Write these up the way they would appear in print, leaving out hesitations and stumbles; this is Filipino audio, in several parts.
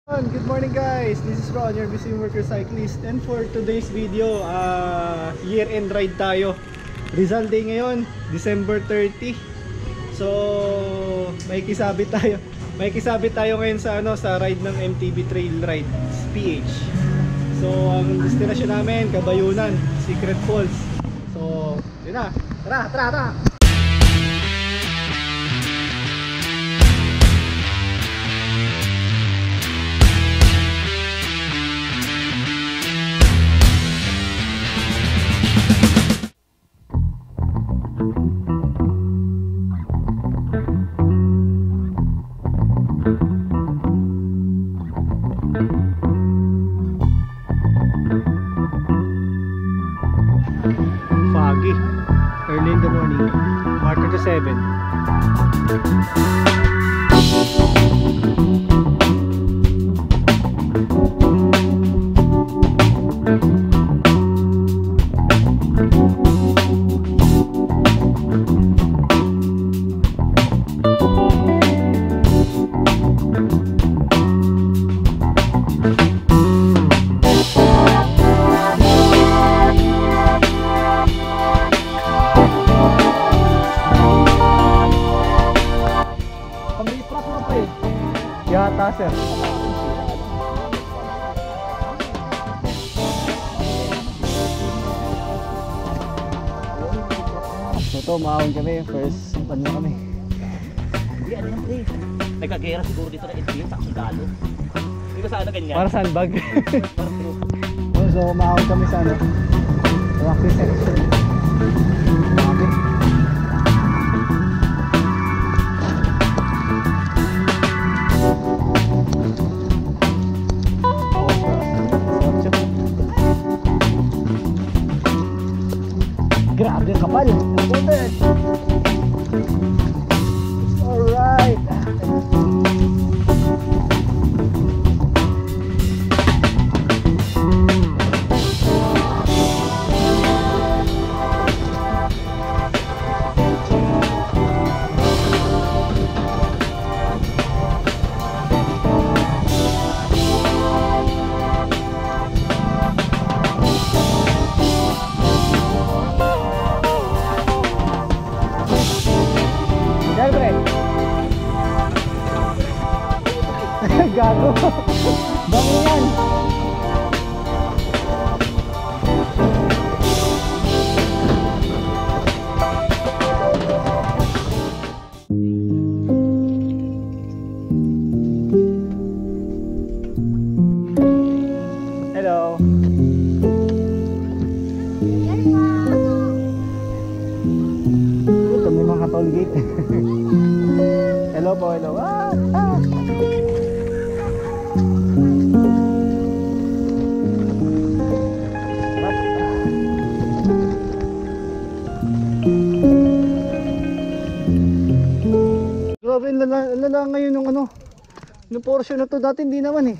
Good morning guys, this is Ron, your busy worker cyclist, and for today's video, year-end ride tayo. Rizal Day ngayon, December 30. So, may kisabit tayo ngayon sa sa ride ng MTB Trail Rides PH. So, ang destination namin, Kabayunan, Secret Falls. So, yun na. Tara! Foggy, early in the morning, 4:07. Yata sir. So ito, maahon kami. First pan na kami. Hindi, ano yan pre? Nagkagera siguro dito na NPM sa sundalo. Hindi ko sana ganyan. Para sandbag. Para true. So maahon kami sa Rocky section. Grabe. Grabe ang kapal. Alright. Gago. Bango yan. Hello. Ito may mga toll gate. Hello po, hello. Grabe, lala ngayon yung portion na to. Dati hindi naman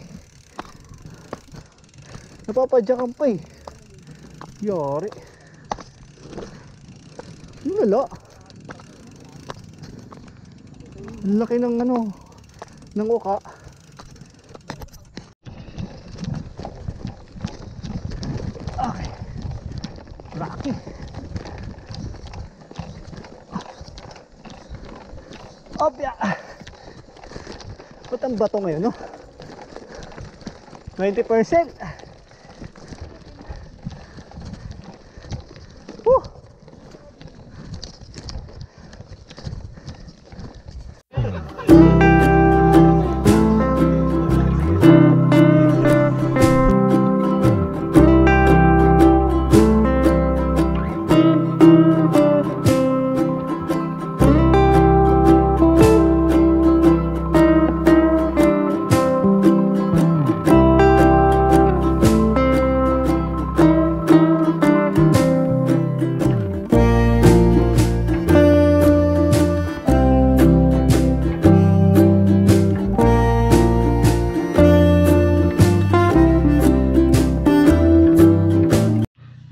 napapadyakan pa yari. Yung lala, ang laki ng ng uka. Okay, rocky. Opya. Ba't ang bato ngayon 20%.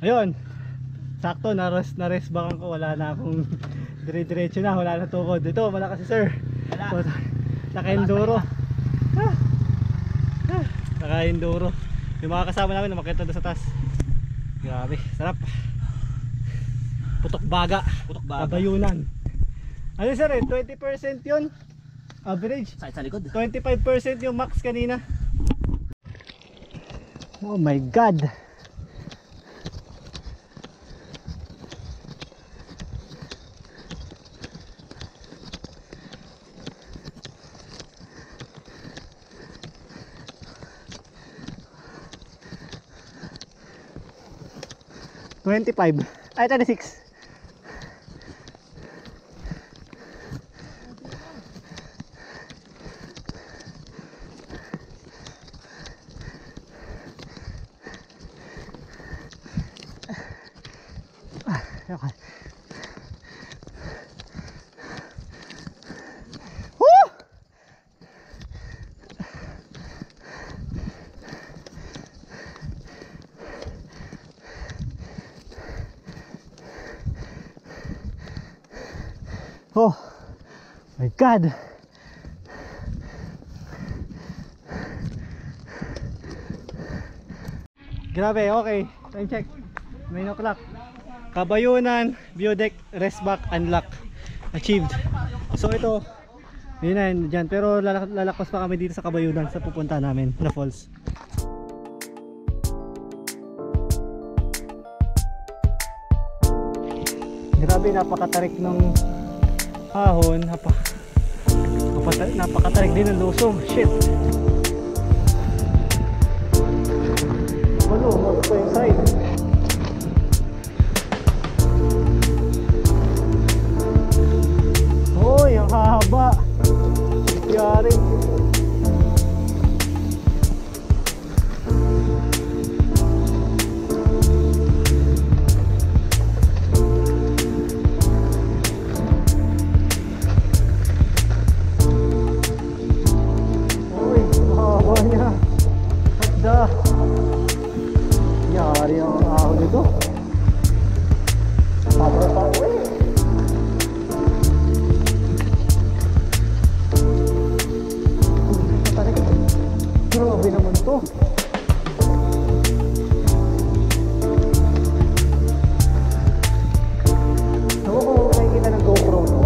Ayun, sakto na-rest bakan ko, wala na akong dire-diretso na, wala na tukod. Ito, wala kasi sir. Naka-enduro. Tsaka enduro. Yung mga kasama namin umakyat doon sa taas. Grabe, sarap. Putok baga. Kabayunan. Ano sir eh, 20% yun average. Sa likod. 25% yung max kanina. Oh my god. $25 ay 36. Okay. Woo! Oh my god. Grabe, okay. Time check. 9 o'clock. Kabayunan, view deck, rest back, unlock. Achieved. So ito, yun na yun dyan. Pero lalakpas pa kami dito sa Kabayunan sa pupunta namin na falls. Grabe, napakatarik ng hahon. Napakatarik din ng lusong. Shit. Ano, magpo yung side. Hoy, ang haba. Yari. Hoy, ang haba niya. Hagda. Yari ang ahon nito. Sabra pa, uy. Grabe naman to. Ako kung nakikita ng GoPro to.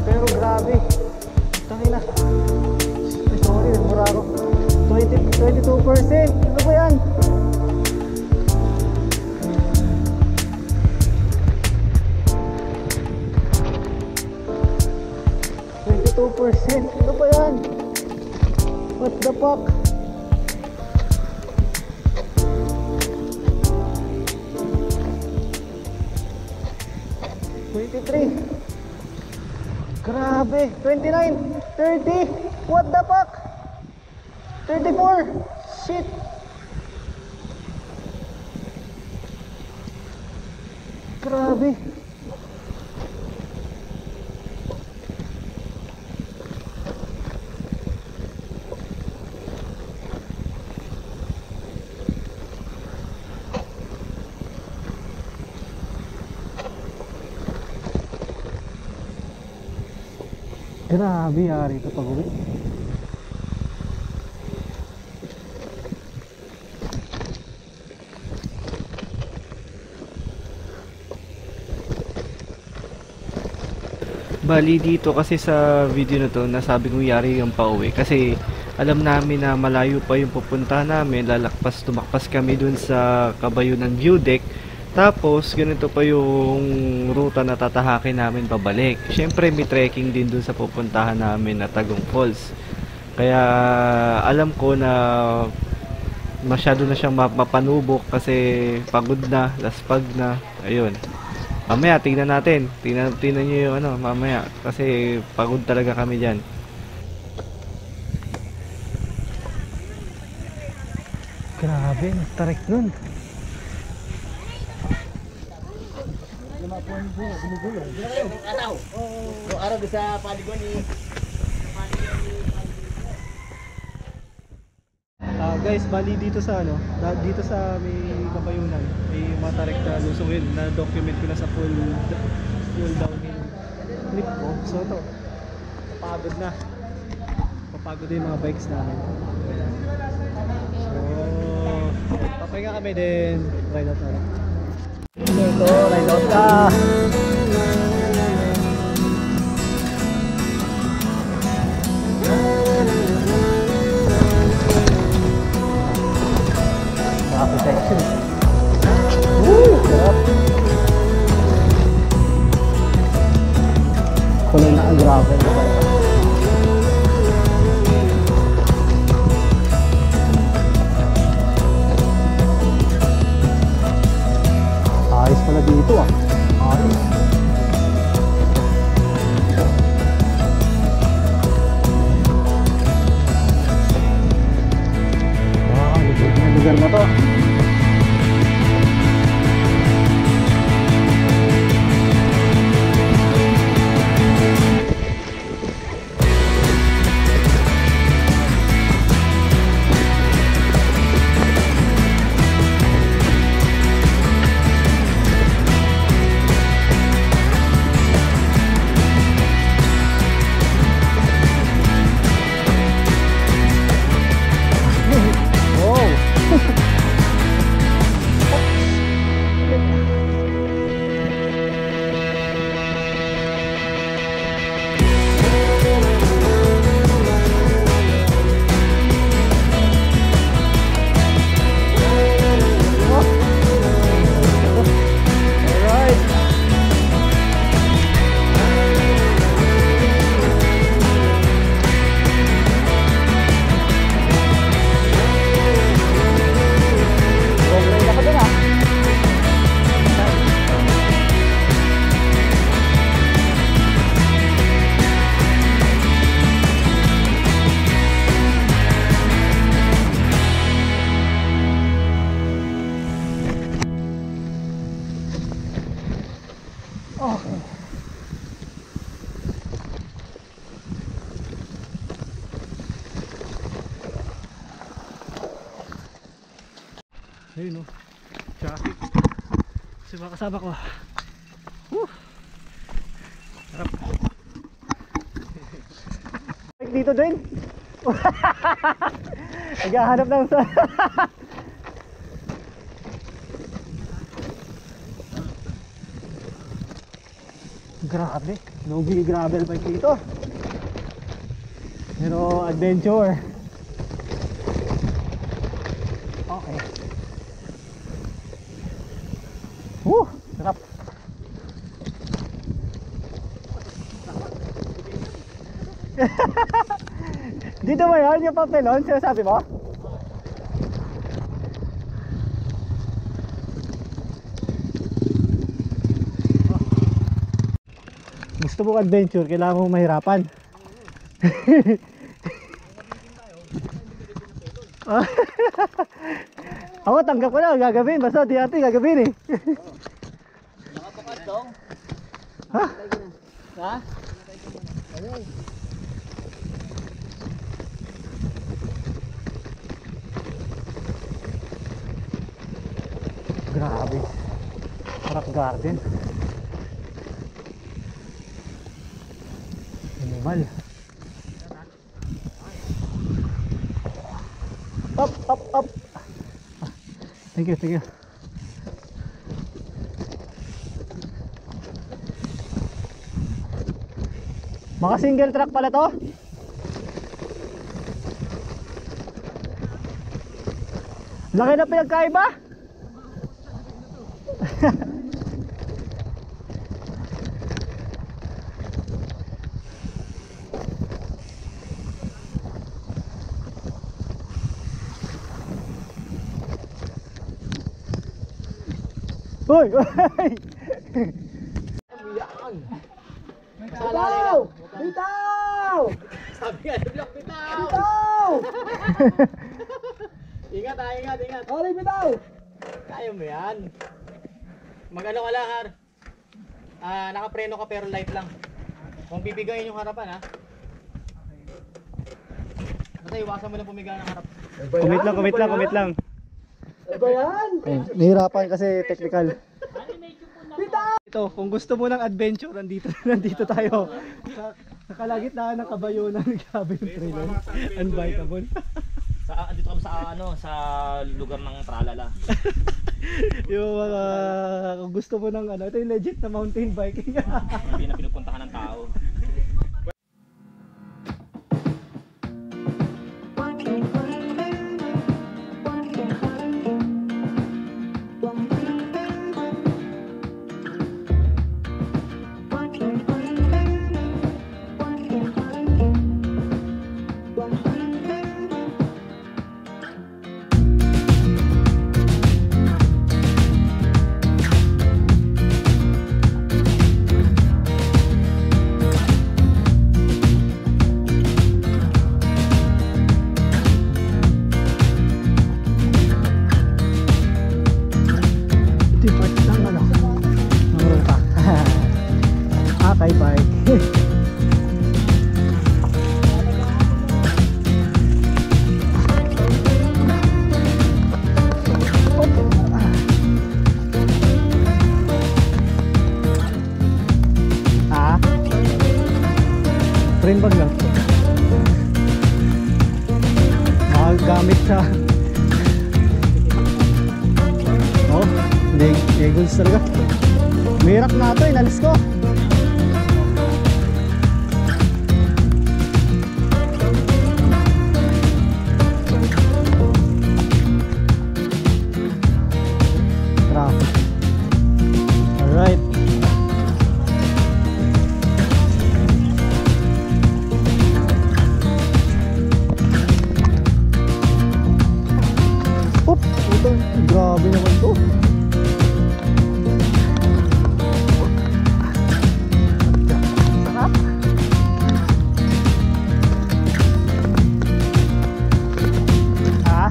Pero grabe. Tangin na. Ay, sorry, nagmura ako. 22%. Ano ba yan? Ano ba yan? What the fuck? Grabe, 29, 30, what the fuck? 34, shit. Grabe. Grabe, yari ito pag-uwi. Bali dito kasi sa video na to, nasabi kong yari yung pauwi kasi alam namin na malayo pa yung pupunta namin, tumakpas kami dun sa Kabayunan view deck. Tapos ganito pa yung ruta na tatahakin namin pabalik. Syempre may trekking din dun sa pupuntahan namin na Tagum Falls. Kaya alam ko na masyado na siyang mapanubok kasi pagod na, laspag na. Ayun. Mamaya tingnan natin. Tingnan niyo yung ano mamaya kasi pagod talaga kami diyan. Grabe, nagtarik nun. Araw sa paliguan ni Guys, bali dito sa ano, dito sa may Kabayunan, may matarik na lusong yun na document ko na sa full downhill clip ko. So ito, papagod na. Papagod na yung mga bikes namin. So pahinga kami din. Ride out tayo. Ito, ride out ka. Happy section. Woo! Sarap. Kulay na ang gravel. Ayos pala dito ah. Ayos. Wow, lugar na to. Ayun o, traffic. Kasi mga kasama ko. Woo! Sarap. Dito din. Naghahanap ng sa grabe, Nogi gravel bike dito. Pero adventure. Okay. Sarap. Dito ba yan? Yung papelon? Sinasabi mo? Gusto mo adventure, kailangan mo mahirapan. Ako tanggap ko na, gagawin. Basta di ate gagawin eh. Nakapakas dong. Ha? Ha? Grabe. Rock garden. Animal. Up, up, up. Thank you, thank you. Mga single track pala to. Laki na pinagkaiba. Uy! Uy! Bitaw! Bitaw! Sabi nga, bitaw! Bitaw! Ingat ha, ingat, ingat. Oli, bitaw! Kaya mo yan. Mag-ano ka lang, Har. Nakapreno ka pero light lang. Kung bibigayin yung harapan, ha. Basta iwasan mo lang pumiga ng harap. Commit lang, commit lang, commit lang. Ano ba yan? Nahirapan kasi technical. Ito, kung gusto mo ng adventure, nandito tayo. Sa kalagitnaan ng Kabayonan, grabe yung trailer. Unbikeable. Andito kami sa lugar ng Tralala. Yung mga kung gusto mo ng ano, ito yung legit na mountain biking. Hindi na pinupuntahan ng tao. Train bag lang. Gamit sa legals talaga. Mirak na ito, inalis ko. Traffic. Alright. Grabe naman to. Sarap. Ha?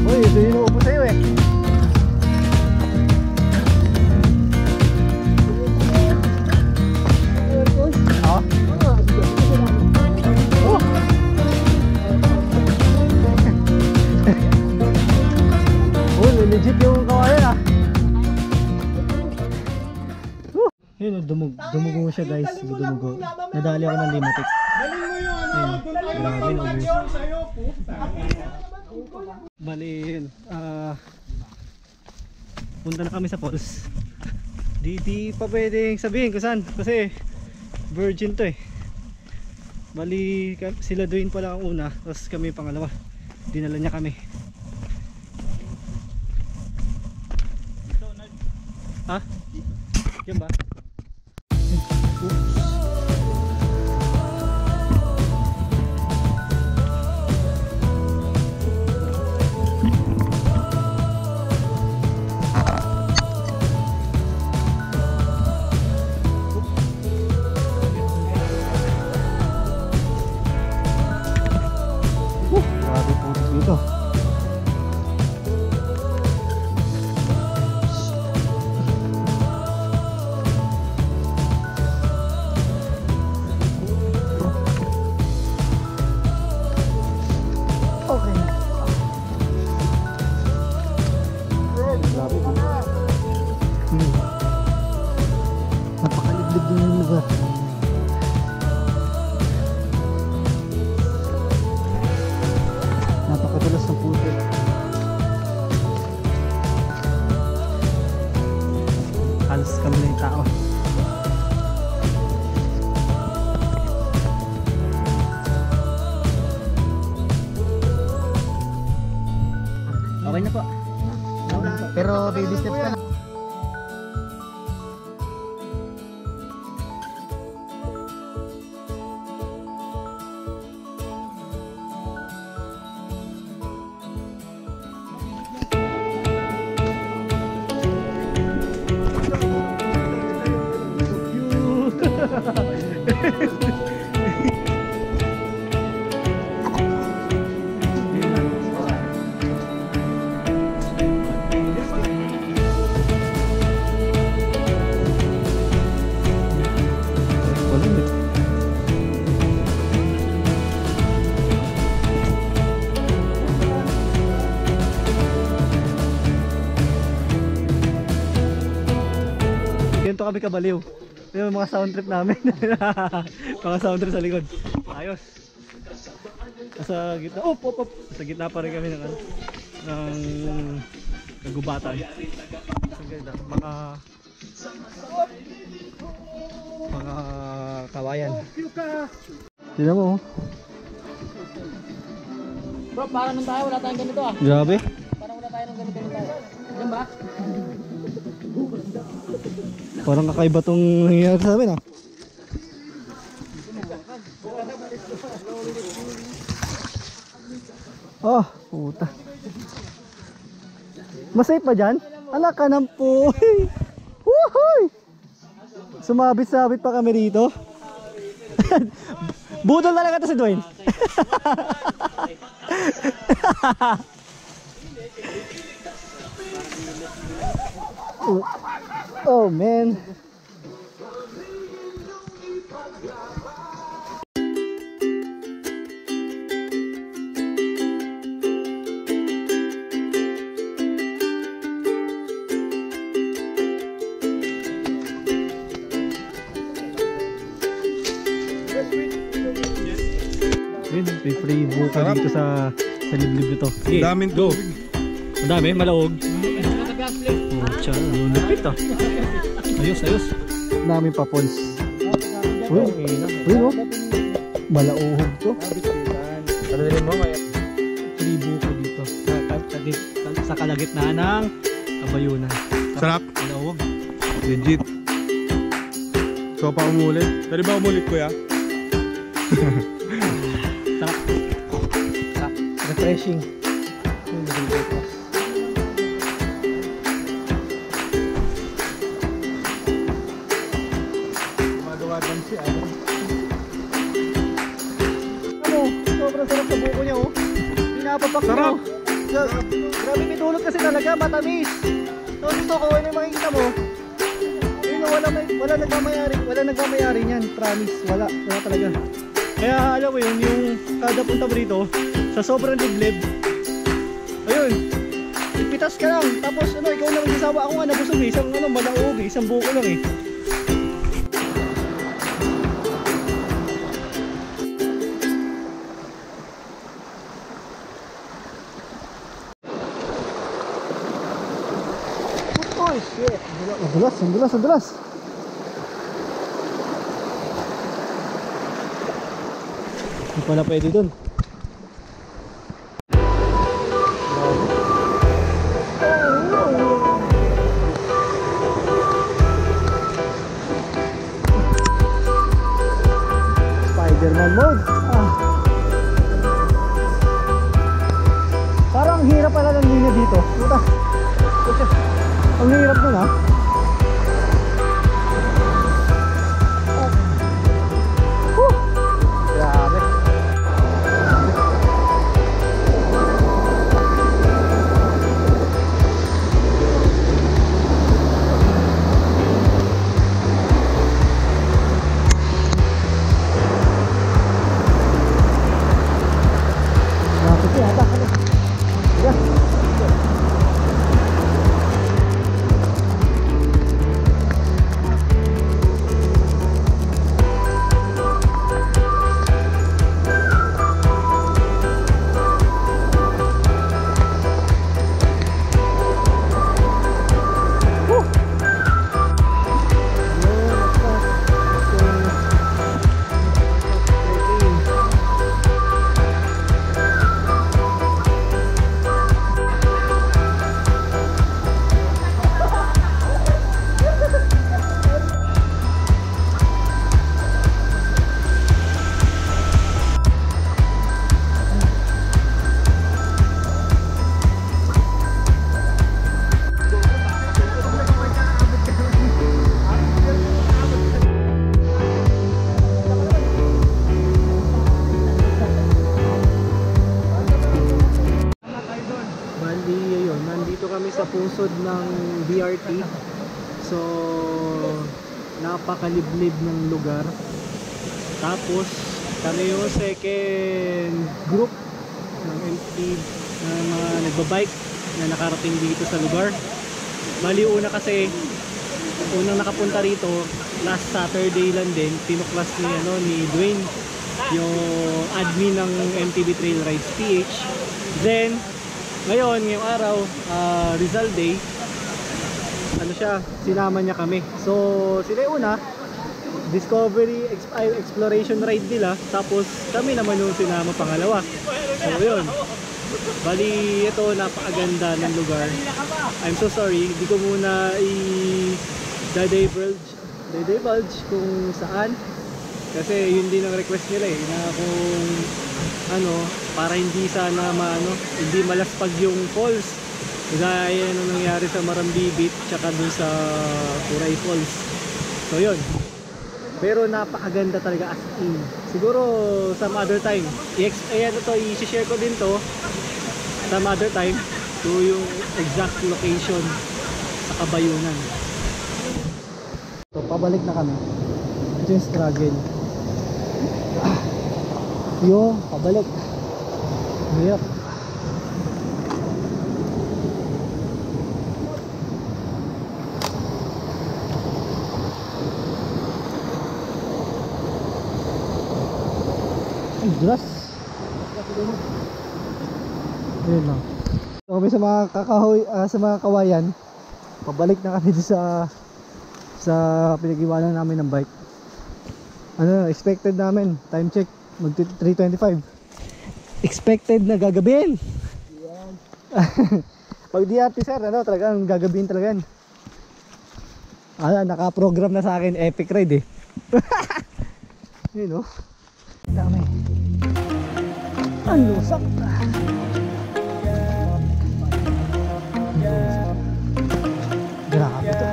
Uy, ito yung inuupo sa'yo eh. Ha? Oh! Legit yung kawayan ah. Yun, dumugo siya guys. Dumugo. Nadali ako ng limatik. Grabe na bali yun. Punta na kami sa falls. Di pa pwedeng sabihin kung saan. Kasi virgin to eh. Bali sila doon pala ang una. Tapos kami pangalawa. Dinala niya kami. Ha? Yan ba? Oops. Grabe po dito. Napakaliblib din yung lugar. Napakadulas ng puso. Halos kami na yung tao. Okay na po. Pero baby steps ka na. Ganito kami kabaliw. Yung mga sound trip namin. Mga sound trip sa likod. Ayos. Sa gitna. Oh, pop, pop. Sa gitna pa rin kami ng nagubatan. Ang ganda. Mga kawayan. Tignan mo. Bro, parang nung tayo, wala tayong ganito ah. Grabe. Parang wala tayo ng ganito nung tayo. Yan ba? Parang kakaiba tong nangyayari sa amin ah. Oh, puta. Masay pa dyan? Ala ka ng puy. Woohoo! Sumabit-sabit pa kami dito. Budol talaga to si Dwayne. Oh man. Yun, may free buka dito sa liblib nito. Okay, Daming go. Madami, malaog. Nag-gas flip. Oh, tiyan, lulupit ah. Ayos, ayos. Daming papons. Uy, oh. Malauhog to. Ano mo kaya? Free buka dito. Sa kalagitnaan ng kabayunan. Sarap. Malauhog. Legit. So pa umulit. Pwede ba umulit kuya? Sarap. Sarap. Refreshing. Yung naging Dumaduwagan si ano. Ano? Sobrang sarap sa buko niya oh. Pinapapak niya. Sarap. Grabe may dulot kasi talaga, matamis. So dito ko, ano yung makikita mo? Yun, wala nagmamayari niyan, promise. Wala talaga. Kaya alam mo yun, yung kada punta mo rito, sa sobrang liblib, ayun, ipitas ka lang. Tapos ano, ikaw na mag-isawa. Ako nga nabusog eh, isang malaog eh, isang buko lang eh. Oh shit! Ang dulas! Hindi pala pwede dun. Spider-Man mode. Parang hirap pala ng linya dito. Puta. Ang hirap nun ah. Grabe. Nakapit yata. Diba? Sa pusod ng BRT. So napakaliblib ng lugar. Tapos kami yung second group ng MT ng mga nagbabike na nakarating dito sa lugar. Bali una kasi unang nakapunta rito last Saturday lang din, tinuklas ni Dwayne. yung admin ng MTB Trail Rides PH. Then ngayon, ngayong araw, Rizal Day, ano siya, sinama niya kami. So sila yung una, discovery exploration ride nila, tapos kami naman yung sinama pangalawa. So yun, bali ito, napakaganda ng lugar. I'm so sorry, hindi ko muna i-divulge kung saan, kasi yun din ang request nila na kung ano, para hindi sana hindi malaspag yung falls gaya nung nangyari sa Marambibit tsaka dun sa Uray Falls. So yun, pero napakaganda talaga as in. Siguro some other time i-share ko din to some other time, to yung exact location sa Kabayunan. So pabalik na kami. Ito yung struggle. Yung pabalik, hirap. Ay, dulas. Ayun lang. So kami sa mga kakahoy, sa mga kawayan, pabalik na kami sa pinag-iwanan namin ng bike. Ano, expected namin, time check mag 3:25. Expected na gagabihin. Yan. Pag DRT sir, talagang gagabihin talaga yan. Naka-program na sa akin epic ride Yun dami. Ang lusak. Grabe to.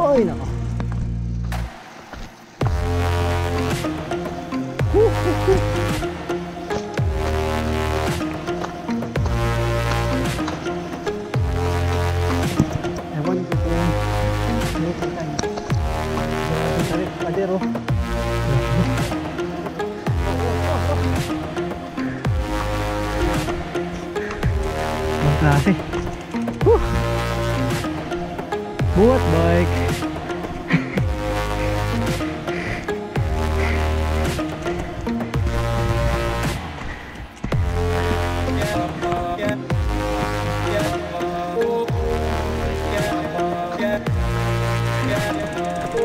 Ay nako. Ewan ko kung may pagkain. Tarik padero. Magklase. Buat bike.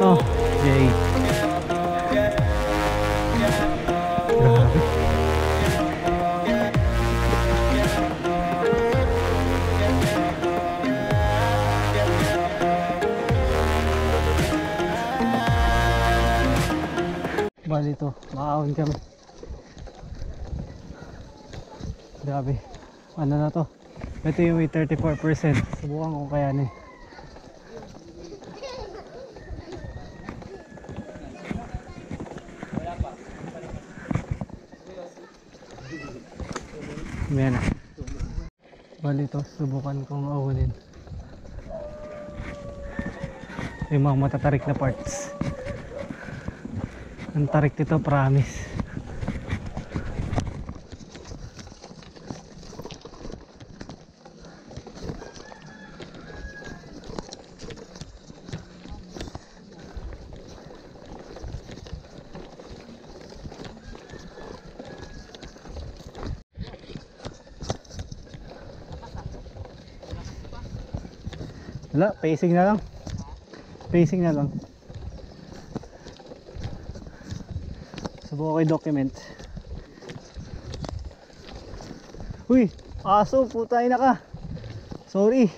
Oh, yay. Grabe. Bali to, maahon kami. Grabe. Ano na to? Ito yung may 34%. Subukan ko kayanin. Ayan na. Bali to, subukan kong ahunin yung mga matatarik na parts. Ang tarik nito, promise. Wala, pacing na lang. Pacing na lang. Subukan ko i-document. Uy, aso, putay na ka. Sorry.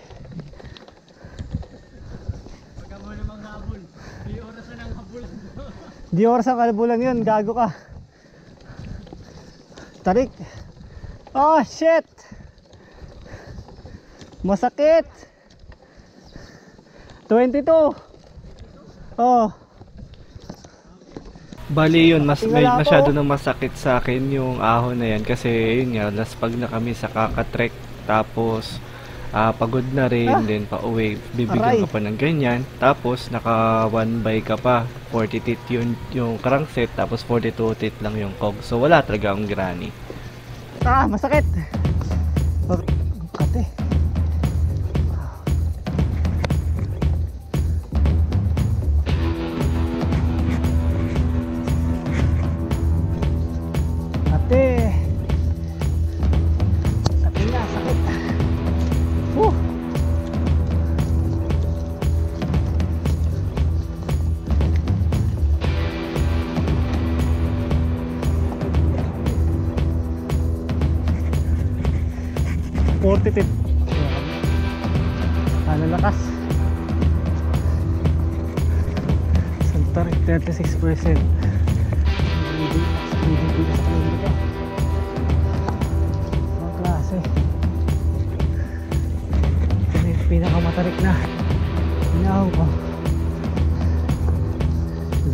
Pagka mo namang habol, di orasan ang habulan. Di orasan ang habulan yun, gago ka. Tarik. Oh, shit. Masakit. 22. Oh. Bali yun, masyado na masakit sa akin yung ahon na yan kasi yun nga, laspag na kami sa kakatrek, tapos pagod na rin, then pa uwi, bibigyan ka pa ng ganyan, tapos naka 1 by ka pa, 40 teeth yung crankset, tapos 42 teeth lang yung cog, so wala talaga ang granny. Masakit. Kate. 40 feet. Ano lakas? Santa Rita 36%. Ang klase. Ito yung pinakamatarik na inahon ko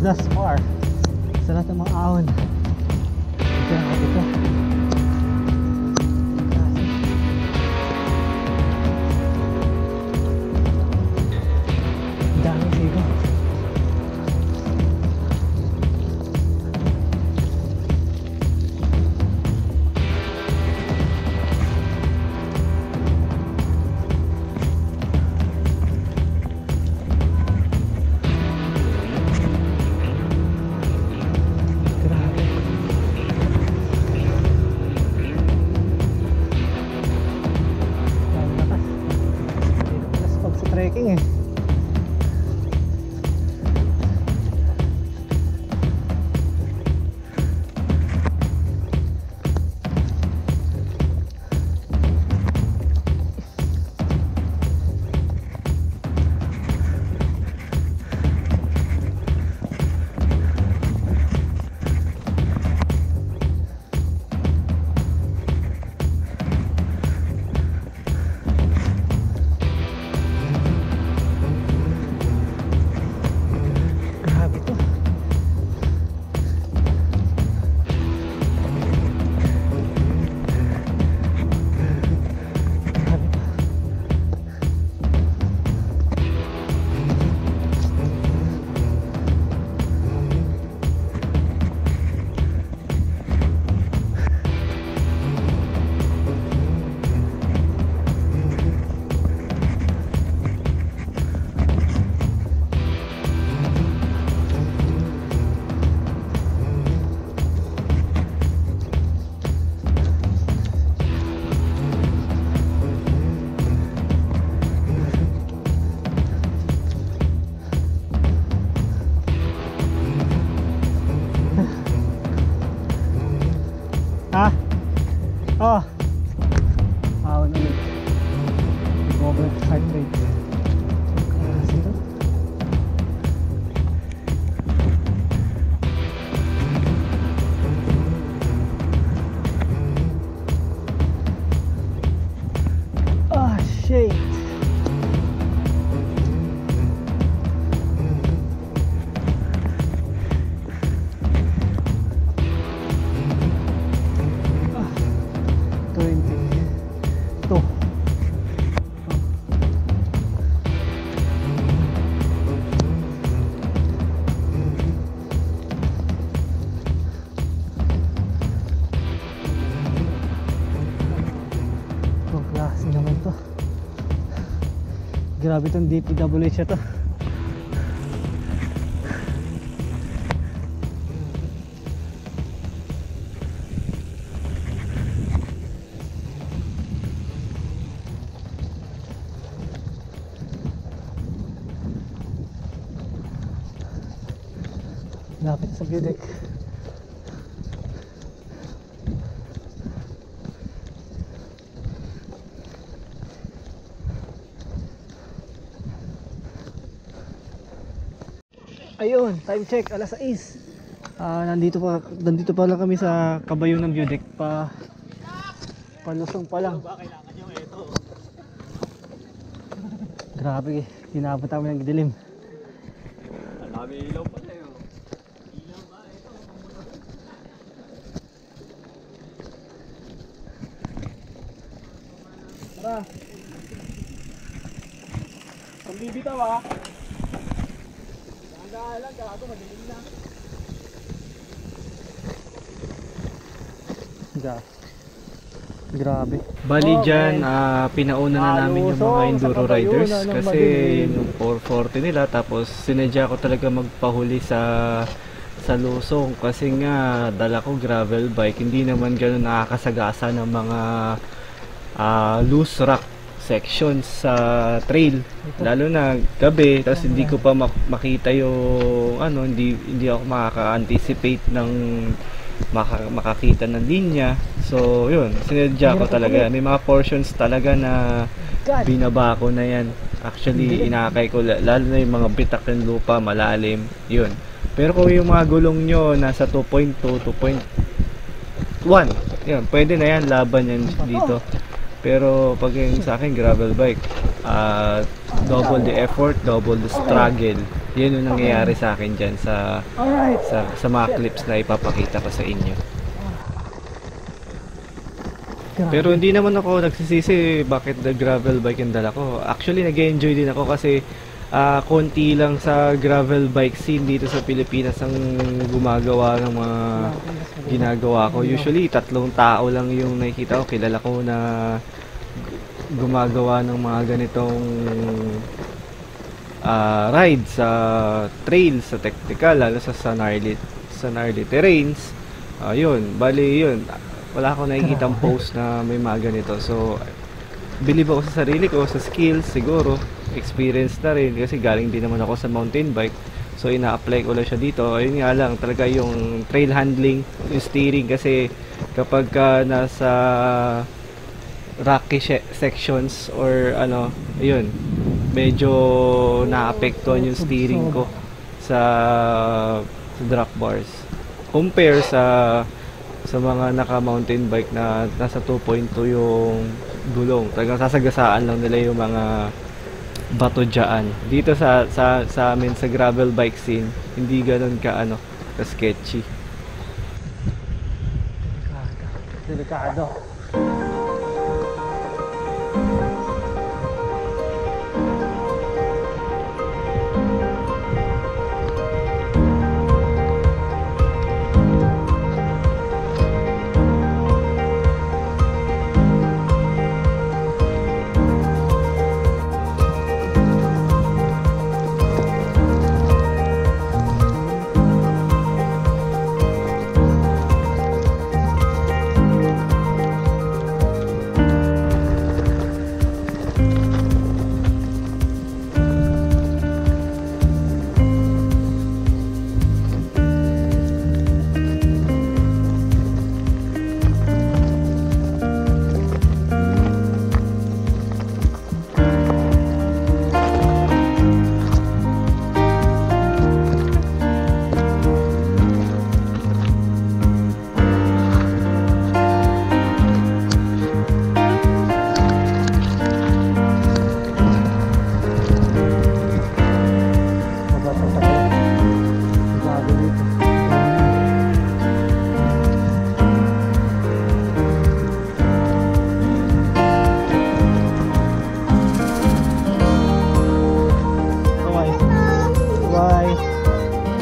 thus far sa lahat ng mga ahon. Ito ang kapito. Dami sigo. Trekking eh. Ha? Oh. Ahon ulit. Over heart rate. Zero. Ah, shit. Klase naman to. Grabe tong DPWH to. Lapit sa view deck. Ayun, time check, alas 6. Nandito pa lang kami sa kabayo ng view deck palusong pa lang. Grabe, tinabot namin ng dilim. Dami ilaw pala yun. Tara. Kung bibitaw ah. Lang, gago, madilim na. Grabe. Bali dyan, pinauna na namin yung mga enduro riders kasi yung 440 nila, tapos sinadya ko talaga magpahuli sa lusong kasi nga dala ko gravel bike, hindi naman gano'n nakakasagasa ng mga loose rock sections sa trail, lalo na gabi, tapos hindi ko pa makita yung hindi ako makaka-anticipate ng makakita ng linya. So yun, sinadya ko talaga. May mga portions talaga na binaba ko na yan. Actually, inakay ko lalo na yung mga bitak ng lupa, malalim, yun. Pero kung yung mga gulong nyo nasa 2.2, 2.1, yun, pwede na yan, laban yan dito. Pero pag yung sa akin gravel bike, double the effort, double the struggle. Yun yung nangyayari sa akin dyan sa mga clips na ipapakita ko sa inyo. Pero hindi naman ako nagsisisi bakit the gravel bike yung dala ko. Actually, nag-enjoy din ako kasi konti lang sa gravel bike scene dito sa Pilipinas ang gumagawa ng mga ginagawa ko. Usually, 3 tao lang yung nakikita ko. Kilala ko na gumagawa ng mga ganitong ride sa trail, sa technical, lalo sa gnarly terrains. Yun, bali yun. Wala akong nakikitang post na may mga ganito. So, believe ako sa sarili ko, sa skills, siguro. Experience na rin kasi galing din naman ako sa mountain bike. So, ina-apply ko lang siya dito. Ayun nga lang, talaga yung trail handling, yung steering. Kasi kapag nasa rocky sections or ano, ayun, medyo naapektuhan yung steering ko sa drop bars. Compare sa mga naka-mountain bike na nasa 2.2 yung gulong. Talagang sasagasaan lang nila yung mga bato dyan. Dito sa amin sa gravel bike scene, hindi ganun ka sketchy. Delikado.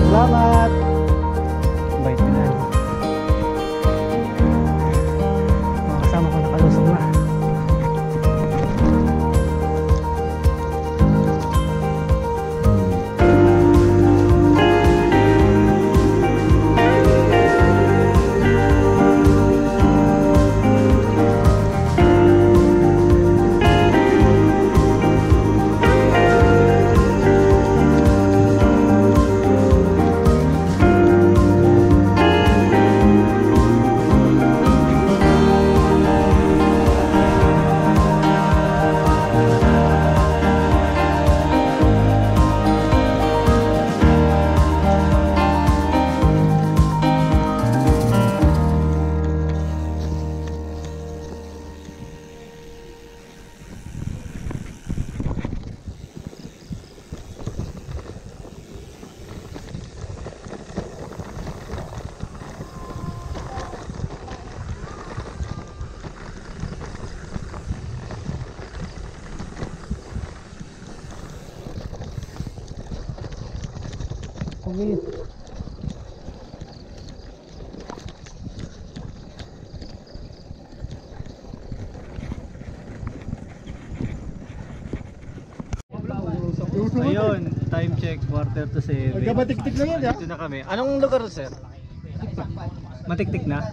Salamat! Bait na. Mga kasama ko nakalusok na. Ayun, time check, 6:45. Magkabatik-tik lang yan, Dito na kami. Anong lugar, sir? Matiktik na?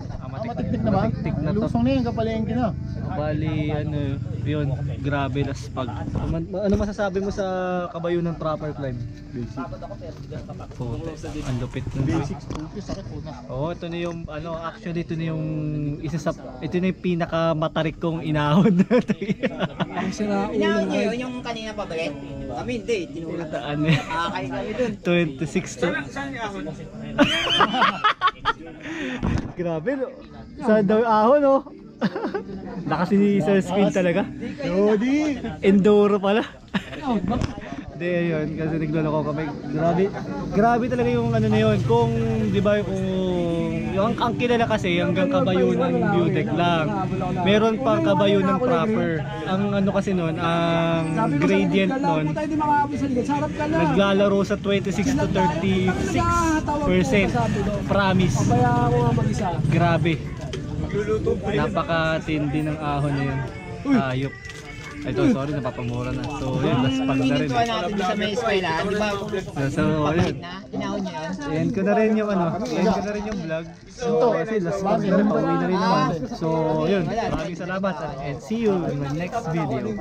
Matiktik na ba? Matiktik na to. Lusong na yun, kapalengke na. Bali, ano yun, grabe laspag. Ano masasabi mo sa kabayo ng Trapper Climb? Basic. Ang lupit na. Basics, sakit po na. Oo, ito na yung, ano, actually ito na yung isa sa, ito na yung pinakamatarik kong inahon natin. Ang sira Inahon nyo yun yung kanina pa ba Kami hindi, tinulad. Ano Nakakain kami dun. 26 to. Grabe, no? Saan daw yung ahon, no? Nakasi sa screen talaga. Lodi! Enduro pala. Hindi, ayun, kasi nagloloko kami. Grabe talaga yung ano na yun. Kung, di ba, kung, yung, ang kilala kasi hanggang kabayo ng view deck lang. Meron pa kabayo ng proper. Ang ano kasi nun, ang gradient nun, naglalaro sa 26 to 36%. Promise. Grabe. Napakatindi ng ahon na yun. Ayop. Ito, sorry, napapamura na. So, yun, laspag na rin. Pinintuan natin sa may eskwela, di ba? So, yun. Na, inahon nyo yun. Yan ko na rin yung ano, yan ko na rin yung vlog. So, kasi laspag na rin, pauwi na rin naman. So, yun, maraming salamat and see you in my next video.